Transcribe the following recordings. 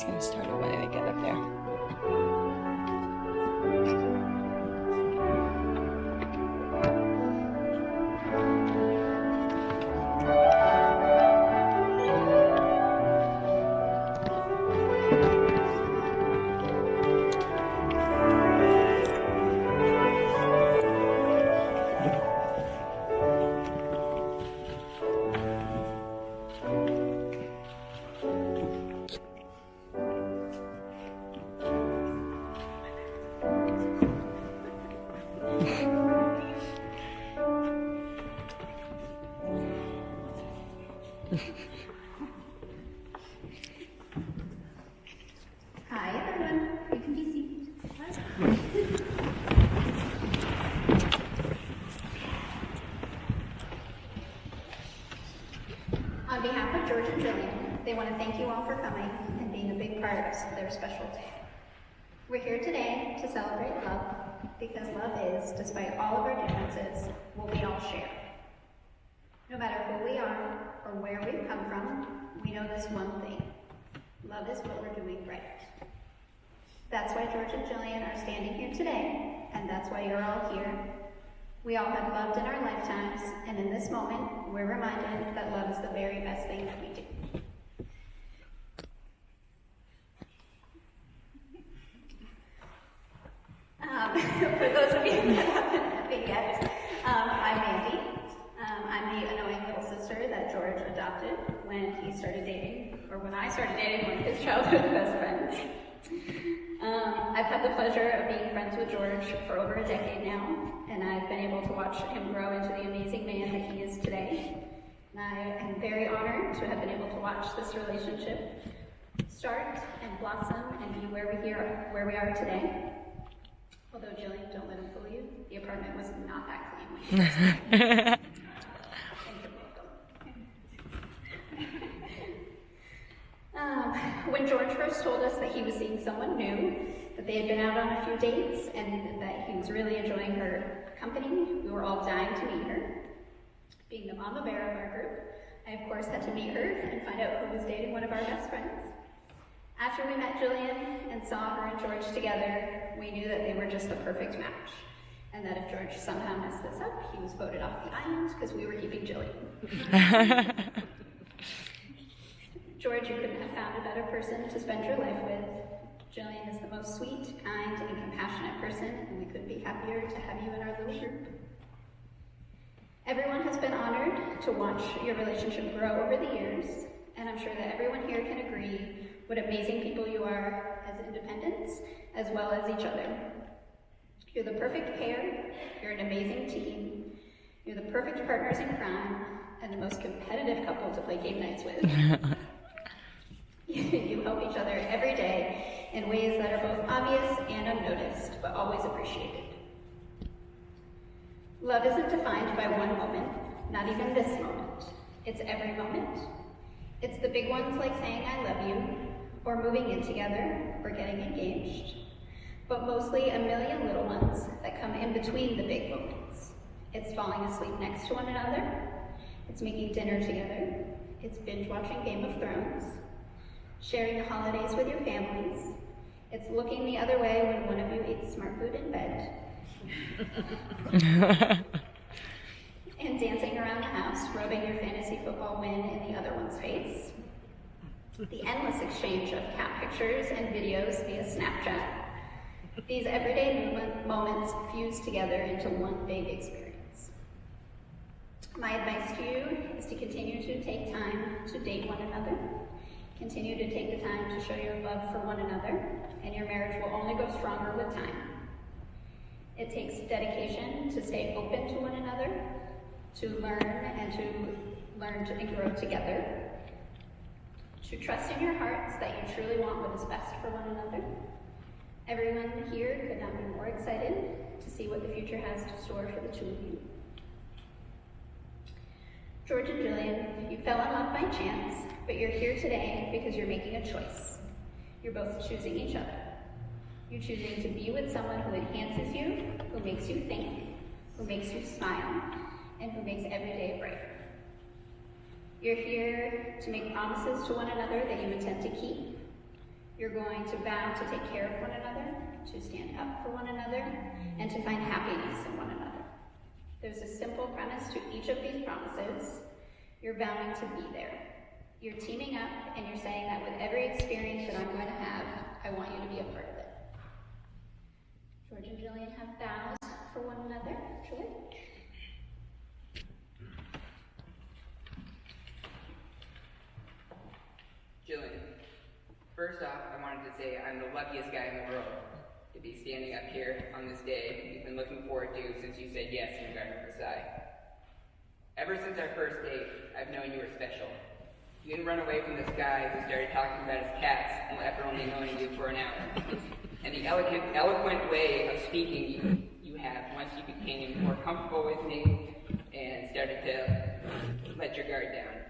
gonna start it when I get up there. Hi, everyone. You can be seated. On behalf of George and Jillian, they want to thank you all for coming and being a big part of their special day. We're here today to celebrate love because love is, despite all of our differences, what we all share. No matter who we are or where we've come from, we know this one thing. Love is what we're doing right. That's why George and Jillian are standing here today, and that's why you're all here. We all have loved in our lifetimes, and in this moment, we're reminded that love is the very best thing that we do. For those of you that haven't met me yet, I'm Mandy. I'm the annoying little sister that George adopted when he started dating, or when I started dating one of his childhood best friends. I've had the pleasure of being friends with George for over a decade now, and I've been able to watch him grow into the amazing man that he is today. And I am very honored to have been able to watch this relationship start and blossom and be where we are today. Although, Jillian, don't let him fool you, the apartment was not that clean when he was there. When George first told us that he was seeing someone new, that they had been out on a few dates, and that he was really enjoying her company, we were all dying to meet her. Being the mama bear of our group, I of course had to meet her and find out who was dating one of our best friends. After we met Jillian and saw her and George together, we knew that they were just the perfect match, and that if George somehow messed this up, he was voted off the island because we were keeping Jillian. George, you couldn't have found a better person to spend your life with. Jillian is the most sweet, kind, and compassionate person, and we couldn't be happier to have you in our little group. Everyone has been honored to watch your relationship grow over the years, and I'm sure that everyone here can agree what amazing people you are as independents, as well as each other. You're the perfect pair, you're an amazing team, you're the perfect partners in crime, and the most competitive couple to play game nights with. You help each other every day in ways that are both obvious and unnoticed, but always appreciated. Love isn't defined by one moment, not even this moment. It's every moment. It's the big ones like saying I love you, or moving in together, or getting engaged. But mostly a million little ones that come in between the big moments. It's falling asleep next to one another. It's making dinner together. It's binge watching Game of Thrones. Sharing the holidays with your families. It's looking the other way when one of you eats smart food in bed. And dancing around the house, rubbing your fantasy football win in the other one's face. The endless exchange of cat pictures and videos via Snapchat. These everyday moments fuse together into one big experience. My advice to you is to continue to take time to date one another. Continue to take the time to show your love for one another, and your marriage will only go stronger with time. It takes dedication to stay open to one another, to learn and grow together, to trust in your hearts that you truly want what is best for one another. Everyone here could not be more excited to see what the future has to store for the two of you. George and Jillian, you fell in love by chance, but you're here today because you're making a choice. You're both choosing each other. You're choosing to be with someone who enhances you, who makes you think, who makes you smile, and who makes every day brighter. You're here to make promises to one another that you intend to keep. You're going to vow to take care of one another, to stand up for one another, and to find happiness in one another. There's a simple premise to each of these promises. You're vowing to be there. You're teaming up, and you're saying that with every experience that I'm going to have, I want you to be a part of it. George and Jillian have vows for one another. George? Jillian, first off, I wanted to say I'm the luckiest guy in the world to be standing up here on this day you've been looking forward to since you said yes in the Garden of Versailles. Ever since our first date, I've known you were special. You didn't run away from this guy who started talking about his cats after only knowing you for an hour. And the eloquent way of speaking you have once you became more comfortable with me and started to let your guard down.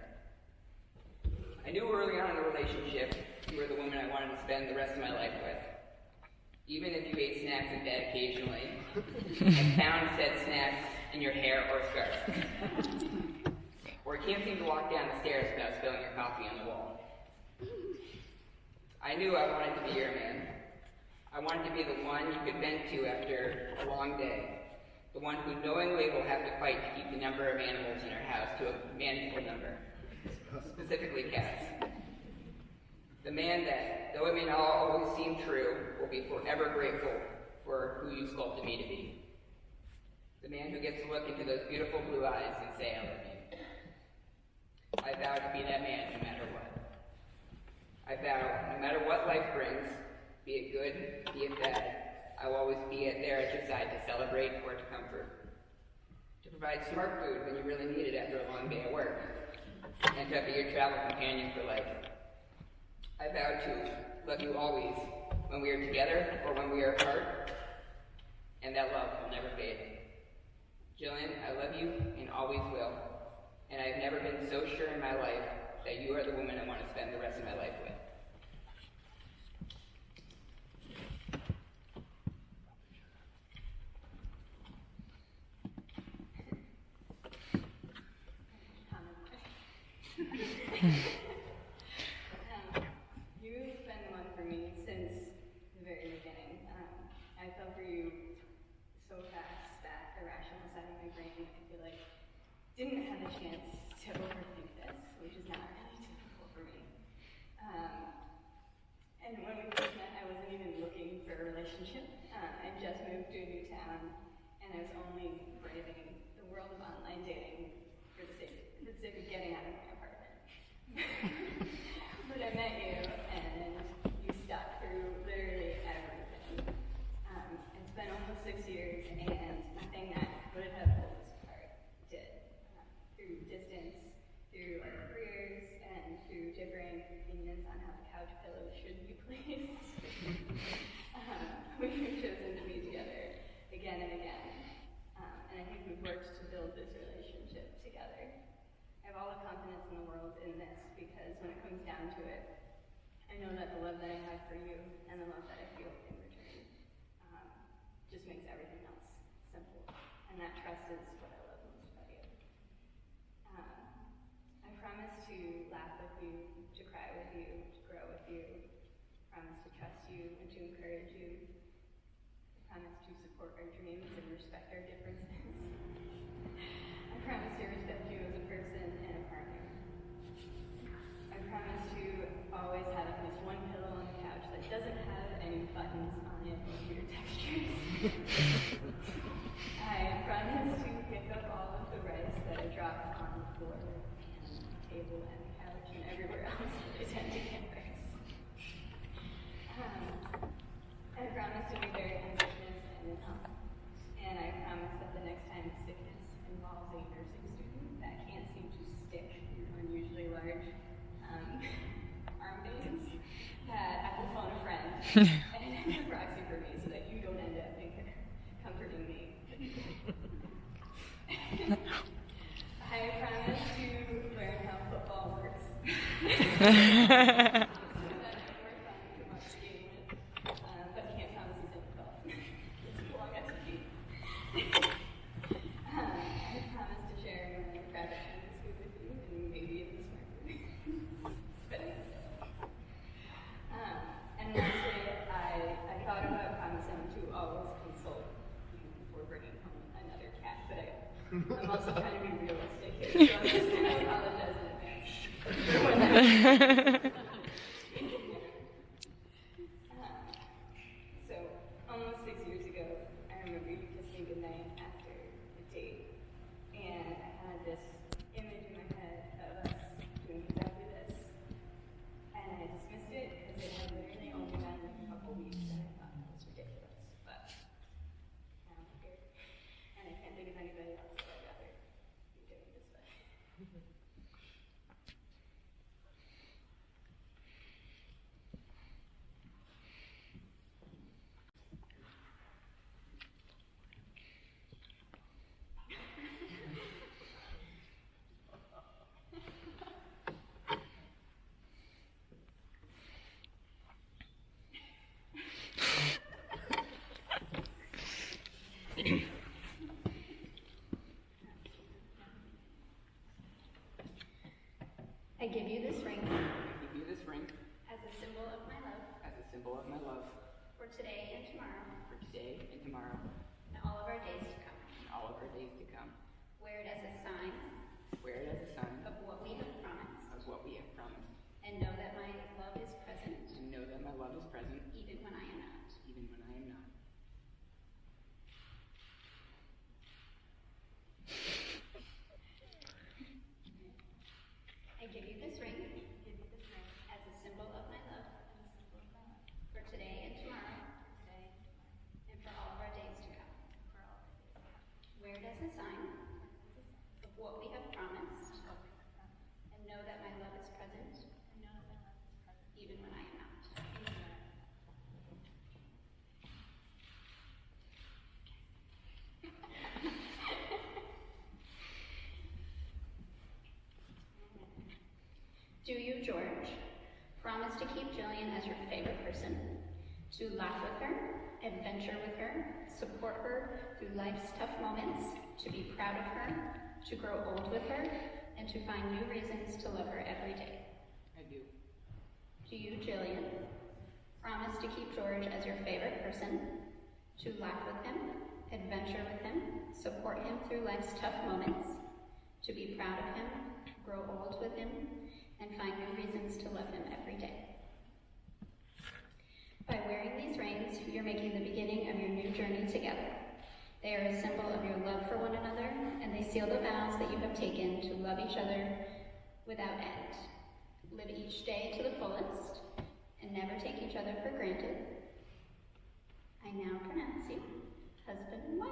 I knew early on in the relationship you were the woman I wanted to spend the rest of my life with. Even if you ate snacks in bed occasionally, and found said snacks in your hair or scarf. Or you can't seem to walk down the stairs without spilling your coffee on the wall. I knew I wanted to be your man. I wanted to be the one you could vent to after a long day. The one who knowingly will have to fight to keep the number of animals in our house to a manageable number. Specifically cats. The man that, though it may not always seem true, will be forever grateful for who you sculpted me to be. The man who gets to look into those beautiful blue eyes and say, I love you. I vow to be that man no matter what. I vow, no matter what life brings, be it good, be it bad, I will always be there at your side to celebrate or to comfort. To provide smart food when you really need it after a long day at work. And to be your travel companion for life. I vow to love you always, when we are together or when we are apart, and that love will never fade. Jillian, I love you and always will, and I have never been so sure in my life that you are the woman I want to spend the rest of my life with. You've been the one for me since the very beginning. I fell for you so fast that the rational side of my brain, I feel like, didn't have a chance to overthink this, which is not really typical for me. And when we first met, I wasn't even looking for a relationship. I just moved to a new town, and I was only braving the world of online dating for the sake of getting out of my apartment. But I met you, and you stuck through literally everything. It's been almost 6 years, and nothing that would have pulled us apart did. Through distance, through our careers, and through differing opinions on how the couch pillows should be placed, we've chosen to be together again and again. And I think we've worked to build this relationship together. I have all the confidence in the world in this because when it comes down to it, I know that the love that I have for you and the love that I feel in return just makes everything else simple. And that trust is what I love most about you. I promise to laugh with you, to cry with you, to grow with you. I promise to trust you and to encourage you. I promise to support our dreams and respect our differences. I promise to respect you as a person and a partner. I promise to always have at least one pillow on the couch that doesn't have any buttons on it or weird textures. I promise to pick up all of the rice that I drop on the floor and the table and the couch and everywhere else that I tend to get rice. I promise to be very ambitious and in health. And I promise that the next time sickness involves a nursing student that can't seem to stick unusually large arm veins, that I will phone a friend and it's a proxy for me so that you don't end up comforting me. I promise to learn how football works. But can't promise a simple golf. It's a long execute. I promise to share my private Chinese food with you and maybe even smart food. And I'm also trying to be realistic here, so I'm just gonna apologize in advance. So, almost 6 years ago, I remember you kissing goodnight after the date, and I had this image in my head of us doing exactly this, and I dismissed it because it had literally only been like a couple weeks, and I thought that was ridiculous, but now I'm here, and I can't think of anybody else that I'd rather be doing this with. I give you this ring I give you this ring as a symbol of my love as a symbol of my love for today and tomorrow for today and tomorrow and all of our days to come. and all of our days to come. Wear it as a sign Wear it as a sign of what we have promised, of what we have promised, and know that my love is present and know that my love is present even when I am not. even when I am not. I give you this ring as a symbol of my love for today and tomorrow and for all of our days to come. Wear it as a sign of what we have promised, and know that my love is present even when I am not. Do you, George, promise to keep Jillian as your favorite person, to laugh with her, adventure with her, support her through life's tough moments, to be proud of her, to grow old with her, and to find new reasons to love her every day? I do. Do you, Jillian, promise to keep George as your favorite person, to laugh with him, adventure with him, support him through life's tough moments, to be proud of him, grow old with him, and find new reasons to love him every day? By wearing these rings, you're making the beginning of your new journey together. They are a symbol of your love for one another, and they seal the vows that you have taken to love each other without end. Live each day to the fullest, and never take each other for granted. I now pronounce you husband and wife.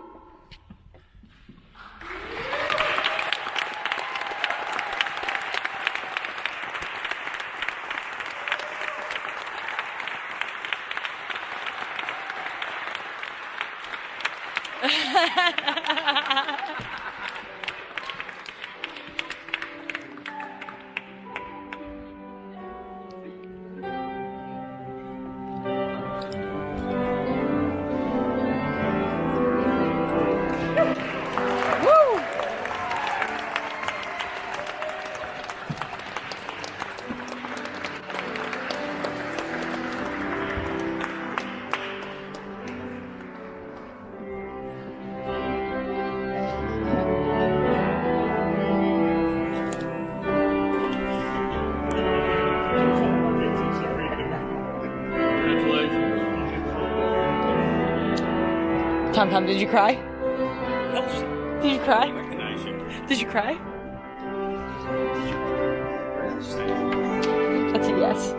Tom, did you cry? Did you cry? Did you cry? That's a yes.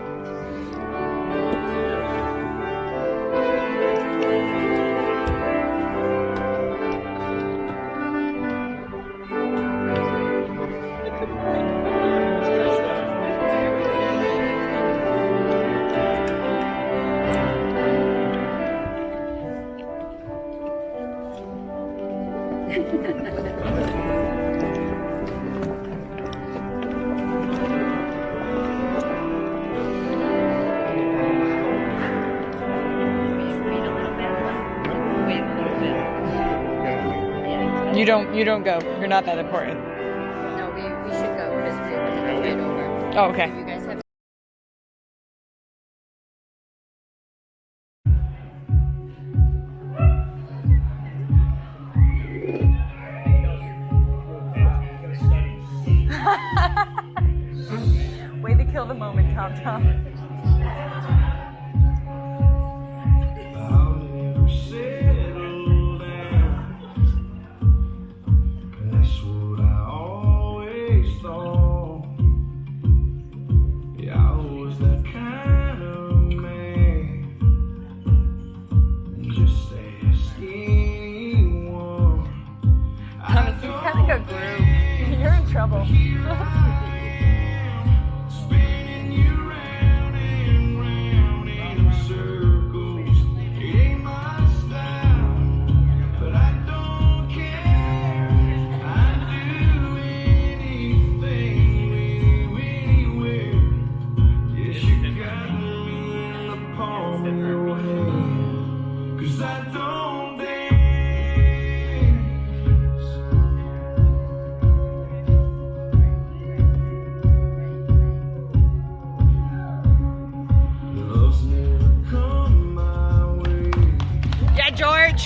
You don't go. You're not that important. No, we should go because we're right over. Oh, okay. You guys have Tom Tom. I'll never settle down. That's what I always thought. Yeah, I was that kind of man. Just ask anyone. Thomas, you kind of got groove. You're in trouble. Spinning you round and round in circles. It ain't my style, but I don't care. I'd do anything with you anywhere. Yes, you got me in the palm of your hand. 'Cause I don't dance. Love's never come my way. Yeah, George.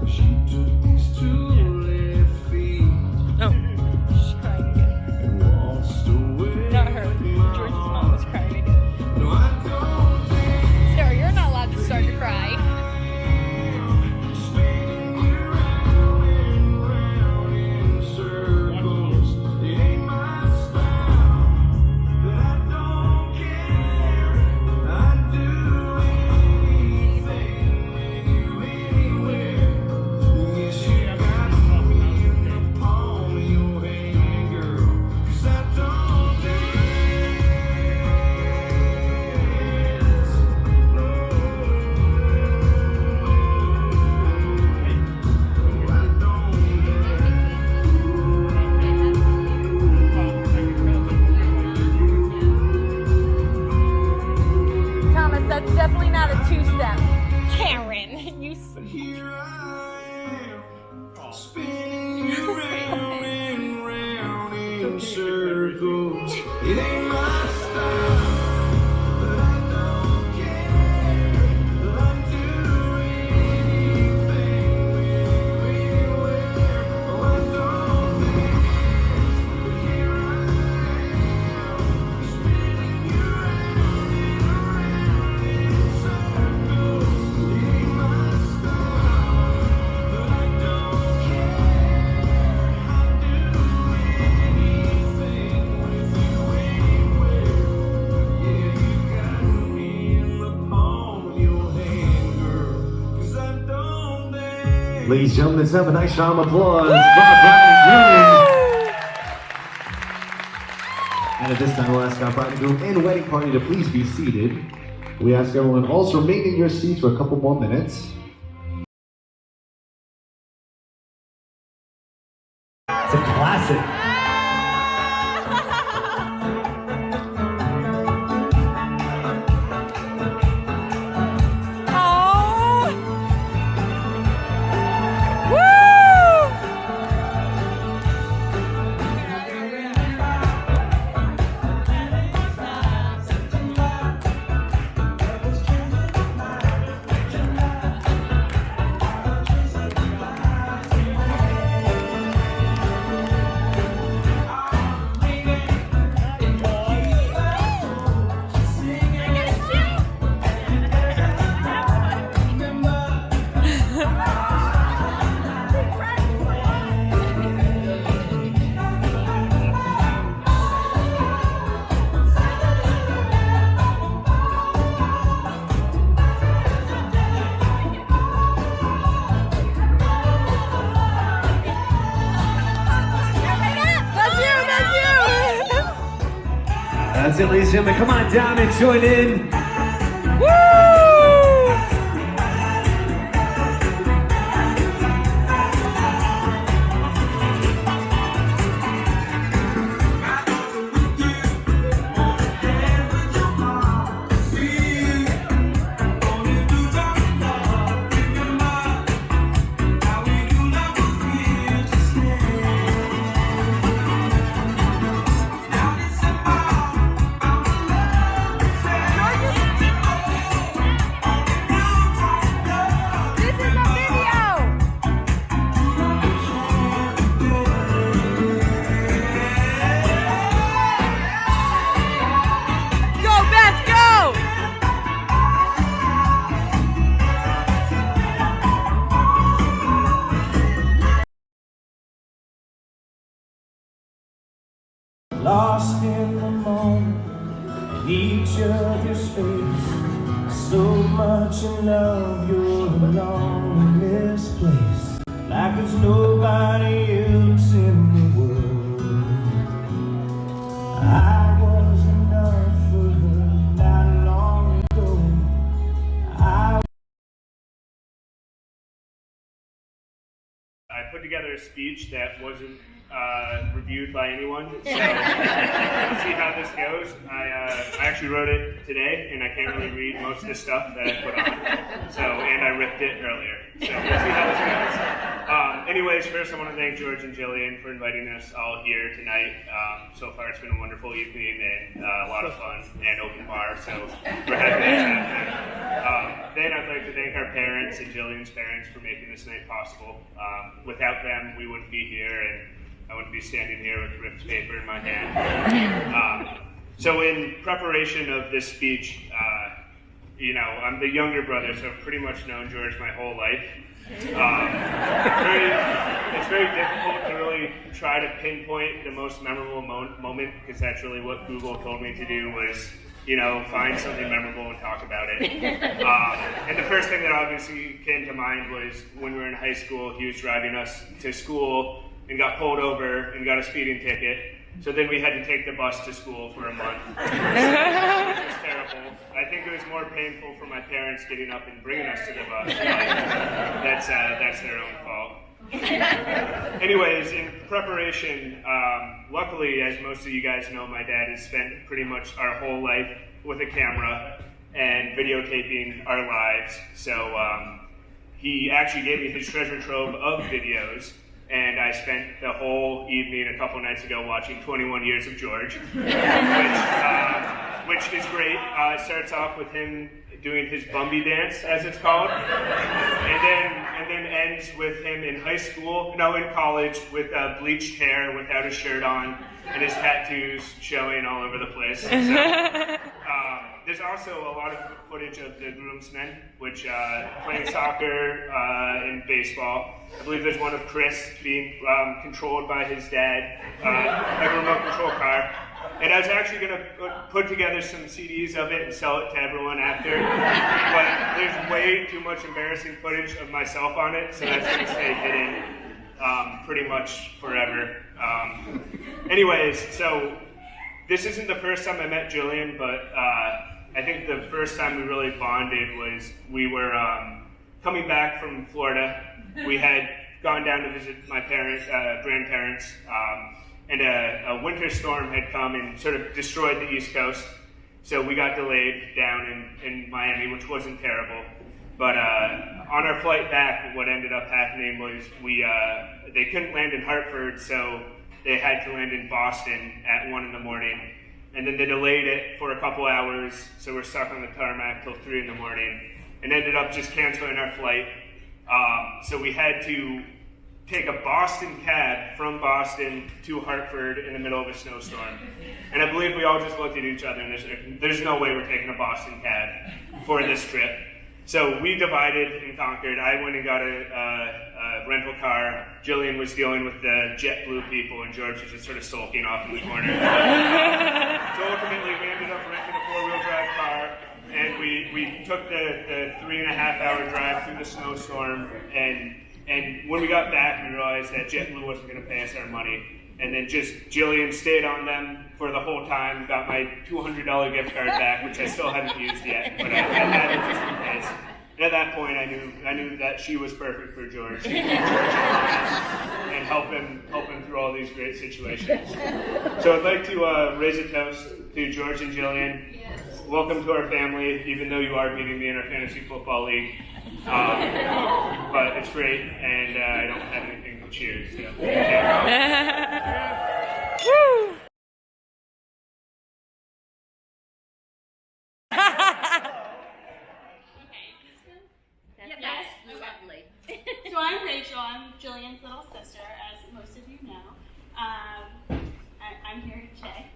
She took these two left feet Oh, she's crying again. and waltzed away. Not her. George's mom was crying again. No, I don't think Sarah, you're not allowed to start to cry. spinning you round and round in circles. It ain't my style, but I don't care. I'd do anything with you anywhere. Yes, you got me in the palm of your hand, girl. 'Cause I don't dance. No, I don't Thomas, that's definitely not a two-step. Karen, you. Here I am, spinning you round and round in circles. It ain't my style, but I don't care. I'd do anything with you anywhere. Oh, I don't dance, but here I am, spinning you round and round in circles. It ain't my style, but I don't care. I'd do anything with you anywhere. Yeah, you got me in the palm of your hand, girl. 'Cause I don't dance. Ladies and gentlemen, let's have a nice round of applause for Brian Green. And at this time, we'll ask our bride and groom and wedding party to please be seated. We ask everyone also remain in your seats for a couple more minutes. It's a classic. Aww. Woo! That's it, ladies and gentlemen. Come on down and join in. Woo! lost in the moment, in each other's face. So much in love, you're alone in this place, like there's nobody else in the world. I was enough for her not long ago. I put together a speech that wasn't reviewed by anyone, so we'll see how this goes. I actually wrote it today, and I can't really read most of the stuff that I put on, and I ripped it earlier, so we'll see how this goes. Anyways, first I want to thank George and Jillian for inviting us all here tonight. So far it's been a wonderful evening and a lot of fun and open bar, so we're happy that's happening. Then I'd like to thank our parents and Jillian's parents for making this night possible. Without them, we wouldn't be here, and I wouldn't be standing here with ripped paper in my hand. So in preparation of this speech, I'm the younger brother, so I've pretty much known George my whole life. It's very difficult to really try to pinpoint the most memorable moment, because that's really what Google told me to do was, find something memorable and talk about it. And the first thing that obviously came to mind was when we were in high school, he was driving us to school and got pulled over and got a speeding ticket. So then we had to take the bus to school for a month, which was terrible. I think it was more painful for my parents getting up and bringing us to the bus. That's their own fault. Anyways, in preparation, luckily, as most of you guys know, my dad has spent pretty much our whole life with a camera and videotaping our lives. So he actually gave me his treasure trove of videos. And I spent the whole evening a couple nights ago watching 21 Years of George, which is great. It starts off with him doing his Bumby dance, as it's called, and then ends with him in college, with bleached hair, without his shirt on, and his tattoos showing all over the place. So, there's also a lot of footage of the groomsmen, which playing soccer and baseball. I believe there's one of Chris being controlled by his dad, like a remote control car. And I was actually going to put together some CDs of it and sell it to everyone after, but there's way too much embarrassing footage of myself on it, so that's going to stay hidden pretty much forever. Anyways, so this isn't the first time I met Jillian, but I think the first time we really bonded was we were coming back from Florida. We had gone down to visit my grandparents, and a winter storm had come and sort of destroyed the East Coast. So we got delayed down in Miami, which wasn't terrible. But on our flight back, what ended up happening was they couldn't land in Hartford, so they had to land in Boston at 1 a.m. And then they delayed it for a couple hours, so we're stuck on the tarmac till 3 a.m. and ended up just canceling our flight. So we had to take a Boston cab from Boston to Hartford in the middle of a snowstorm. And I believe we all just looked at each other and there's no way we're taking a Boston cab for this trip. So we divided and conquered. I went and got a rental car. Jillian was dealing with the JetBlue people, and George was just sort of sulking off in the corner. So ultimately, we ended up renting a 4-wheel drive car, and we took the 3.5-hour drive through the snowstorm. And when we got back, we realized that JetBlue wasn't going to pay us our money. And then just Jillian stayed on them for the whole time, got my $200 gift card back, which I still haven't used yet, but I had it just in case. And at that point, I knew that she was perfect for George. And help him through all these great situations. So I'd like to raise a toast to George and Jillian. Yes. Welcome to our family, even though you are beating me in our fantasy football league. But it's great, and I don't have anything to choose. So. Woo! Yes, lovely. So I'm Rachel. I'm Jillian's little sister, as most of you know. I'm here today.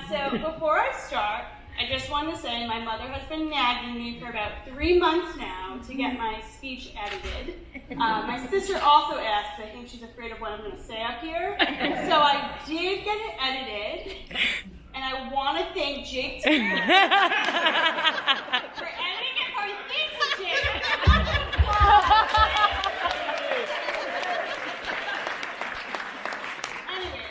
So before I start, I I just want to say my mother has been nagging me for about 3 months now to get my speech edited. My sister also asked, I think she's afraid of what I'm going to say up here. So I did get it edited, and I want to thank Jake for editing it for me. Thank you, Jake. Anyways,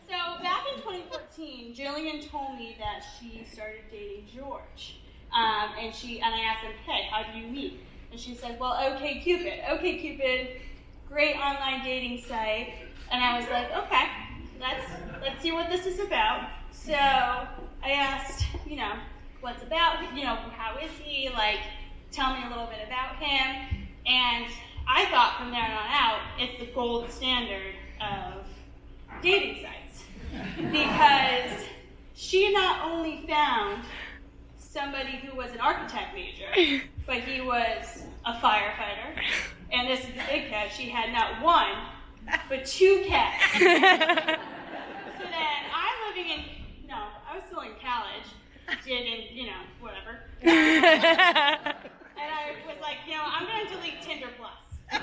so back in 2014, Jillian told me that she started dating George. And I asked him, hey, how do you meet? And she said, well, OkCupid. OkCupid, great online dating site. And I was like, okay, let's see what this is about. So I asked, what's about, how is he? Like, tell me a little bit about him. And I thought from there on out, it's the gold standard of dating sites. Because she not only found somebody who was an architect major, but he was a firefighter. And this is the big catch, she had not one, but 2 cats. So then I'm living in, I was still in college, whatever. And I was like, I'm going to delete Tinder Plus.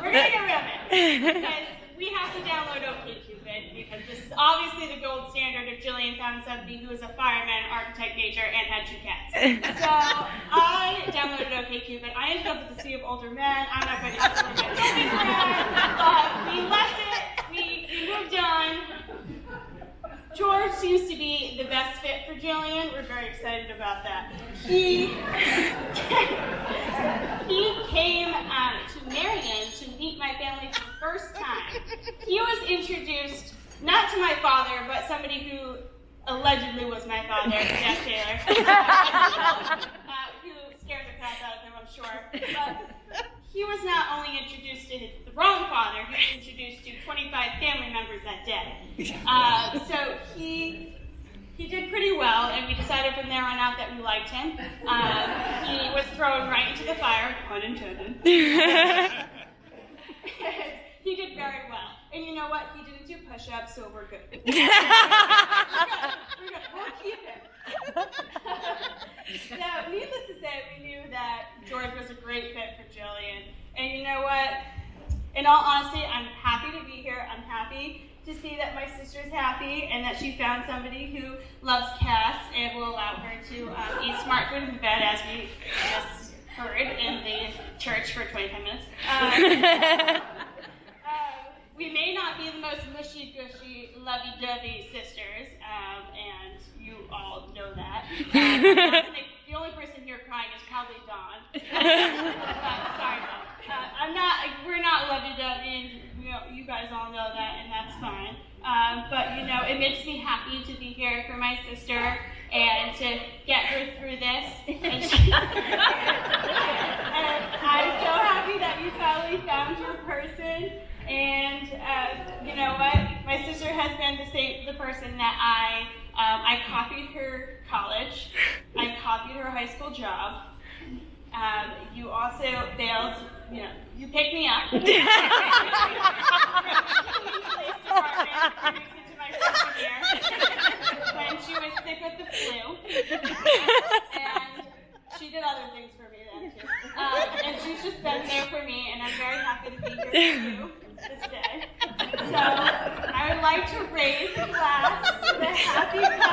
We're going to get rid of it. Because we have to download OkCupid, because this is obviously the gold standard if Jillian found somebody who was a fireman, architect major, and had 2 cats. So I downloaded OkCupid. I ended up with a sea of older men. I'm not going to answer my we left it. We moved on. George seems to be the best fit for Jillian. We're very excited about that. He came to Marion to meet my family for the first time. He was introduced not to my father, but somebody who allegedly was my father, Jeff Taylor, who scared the crap out of him, I'm sure. But he was not only introduced to the wrong father, he was introduced to 25 family members that day. So he did pretty well, and we decided from there on out that we liked him. He was thrown right into the fire, pun intended. He did very well. And you know what? He didn't do push-ups, so we're good. We're good. We'll keep him. So, needless to say, we knew that George was a great fit for Jillian. And you know what? In all honesty, I'm happy to be here. I'm happy to see that my sister's happy and that she found somebody who loves cats and will allow her to eat smart food in bed, as we just heard in the church for 25 minutes. We may not be the most mushy-gushy, lovey-dovey sisters, and you all know that. The only person here crying is probably Dawn. Sorry, Dawn. We're not lovey-dovey, and you guys all know that, and that's fine. But it makes me happy to be here for my sister and to get her through this. And I'm so happy that you finally found your person. And you know what? My sister has been the person that I copied her college. I copied her high school job. You also failed. You picked me up. Police department into my freshman year when she was sick with the flu, and she did other things for me then too. And she's just been there for me, and I'm very happy to be here with you this day. So I would like to raise the glass with a happy cup